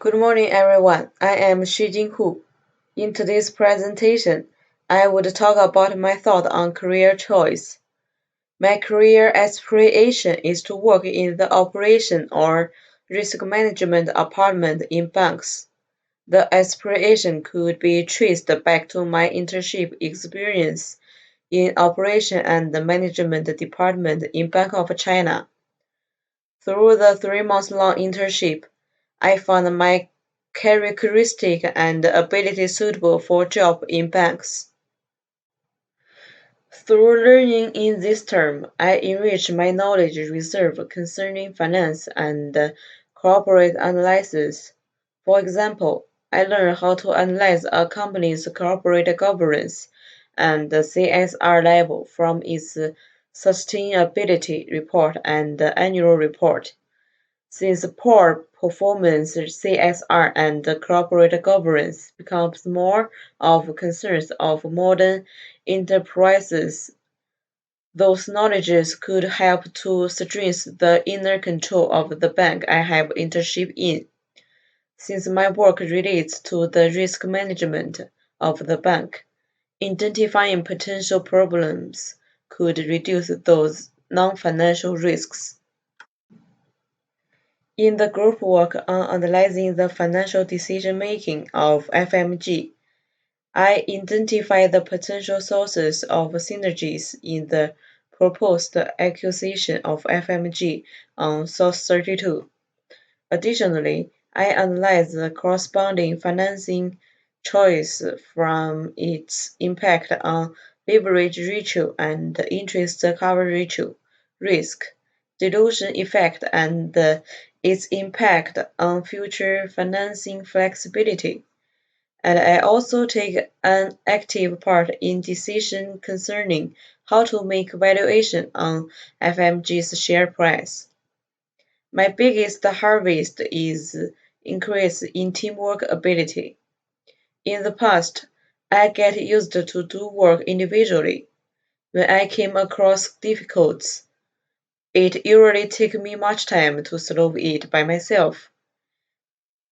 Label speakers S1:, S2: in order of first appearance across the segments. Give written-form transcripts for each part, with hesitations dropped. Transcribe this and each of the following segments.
S1: Good morning, everyone. I am Xu Jinhu. In today's presentation, I would talk about my thought on career choice. My career aspiration is to work in the operation or risk management department in banks. The aspiration could be traced back to my internship experience in operation and management department in Bank of China. Through the 3 months long internship, I found my characteristic and ability suitable for job in banks. Through learning in this term, I enrich my knowledge reserve concerning finance and corporate analysis. For example, I learned how to analyze a company's corporate governance and CSR level from its sustainability report and annual report. Since poor performance CSR and corporate governance becomes more of concerns of modern enterprises, those knowledges could help to strengthen the inner control of the bank I have internship in. Since my work relates to the risk management of the bank, identifying potential problems could reduce those non-financial risks. In the group work on analyzing the financial decision-making of FMG, I identified the potential sources of synergies in the proposed acquisition of FMG on South 32. Additionally, I analyzed the corresponding financing choice from its impact on leverage ratio and interest cover ratio, risk, dilution effect, and its impact on future financing flexibility. And I also take an active part in decision concerning how to make valuation on FMG's share price. My biggest harvest is increase in teamwork ability. In the past, I get used to do work individually. When I came across difficulties, it usually takes me much time to solve it by myself.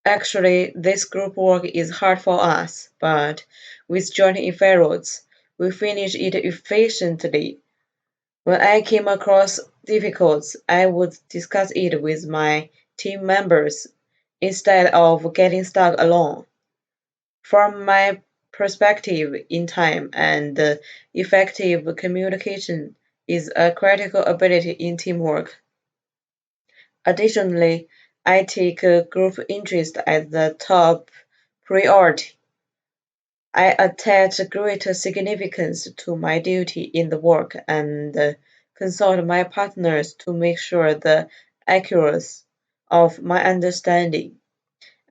S1: Actually, this group work is hard for us, but with joint efforts, we finish it efficiently. When I came across difficulties, I would discuss it with my team members instead of getting stuck alone. From my perspective, in time and effective communication is a critical ability in teamwork. Additionally, I take group interest as the top priority. I attach great significance to my duty in the work and consult my partners to make sure the accuracy of my understanding.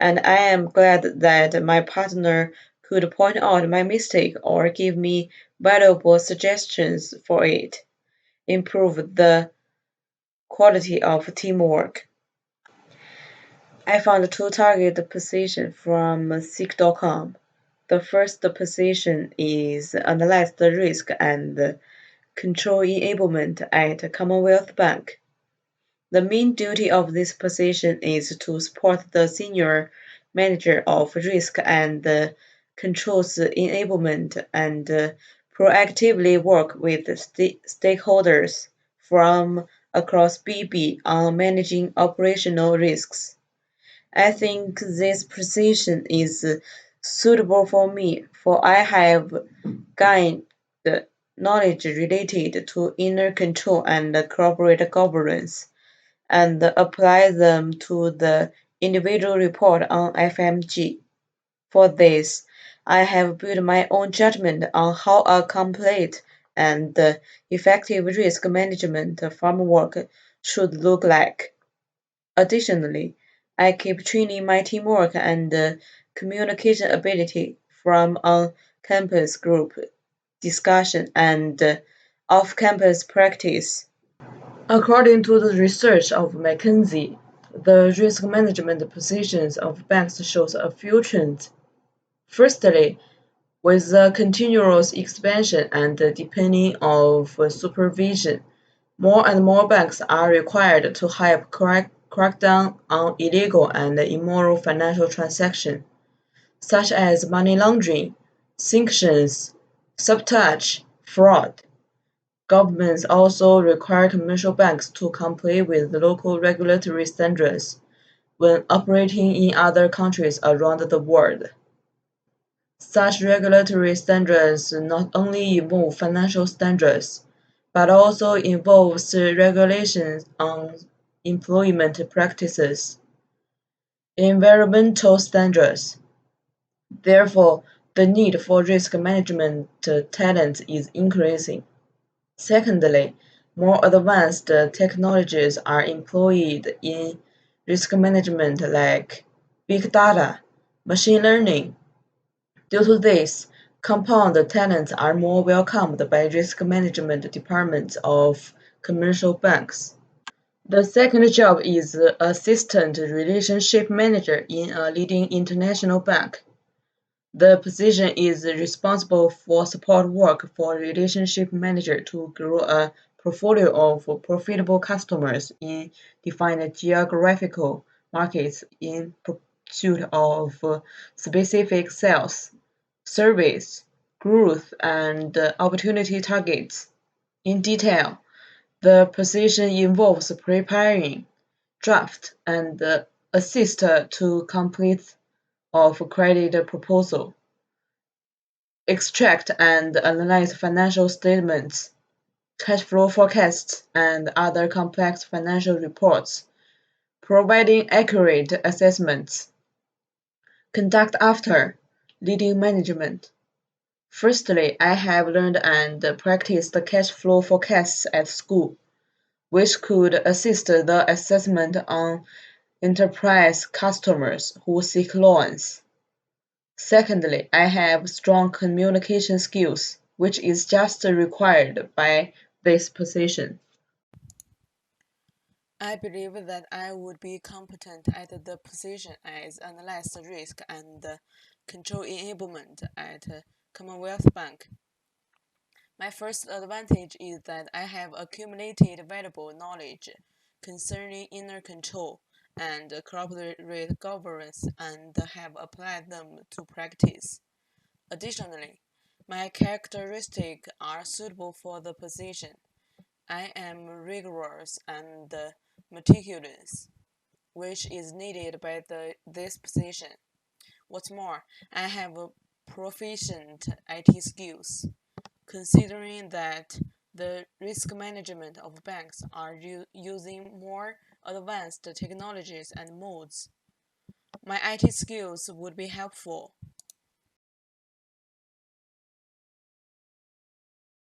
S1: And I am glad that my partner could point out my mistake or give me valuable suggestions for it, improve the quality of teamwork. I found two target positions from Seek.com. The first position is analyze the risk and control enablement at Commonwealth Bank. The main duty of this position is to support the senior manager of risk and controls enablement and proactively work with stakeholders from across BB on managing operational risks. I think this position is suitable for me, for I have gained knowledge related to inner control and corporate governance and apply them to the individual report on FMG. For this, I have built my own judgment on how a complete and effective risk management framework should look like. Additionally, I keep training my teamwork and communication ability from on-campus group discussion and off-campus practice. According to the research of McKinsey, the risk management positions of banks shows a few trends. Firstly, with the continuous expansion and deepening of supervision, more and more banks are required to have crack down on illegal and immoral financial transactions, such as money laundering, sanctions, sabotage, fraud. Governments also require commercial banks to comply with local regulatory standards when operating in other countries around the world. Such regulatory standards not only involve financial standards, but also involves regulations on employment practices, environmental standards. Therefore, the need for risk management talent is increasing. Secondly, more advanced technologies are employed in risk management like big data, machine learning. Due to this, compound talents are more welcomed by risk management departments of commercial banks. The second job is assistant relationship manager in a leading international bank. The position is responsible for support work for relationship manager to grow a portfolio of profitable customers in defined geographical markets in pursuit of specific sales, service, growth, and opportunity targets. In detail, the position involves preparing, draft, and assist to complete of credit proposal, extract and analyze financial statements, cash flow forecasts, and other complex financial reports, providing accurate assessments. Conduct after leading management. Firstly, I have learned and practiced cash flow forecasts at school, which could assist the assessment on enterprise customers who seek loans. Secondly, I have strong communication skills, which is just required by this position.
S2: I believe that I would be competent at the position as analyst risk and control enablement at Commonwealth Bank. My first advantage is that I have accumulated valuable knowledge concerning inner control and corporate governance and have applied them to practice. Additionally, my characteristics are suitable for the position. I am rigorous and meticulous, which is needed by this position. What's more, I have proficient IT skills, considering that the risk management of banks are using more advanced technologies and modes. My IT skills would be helpful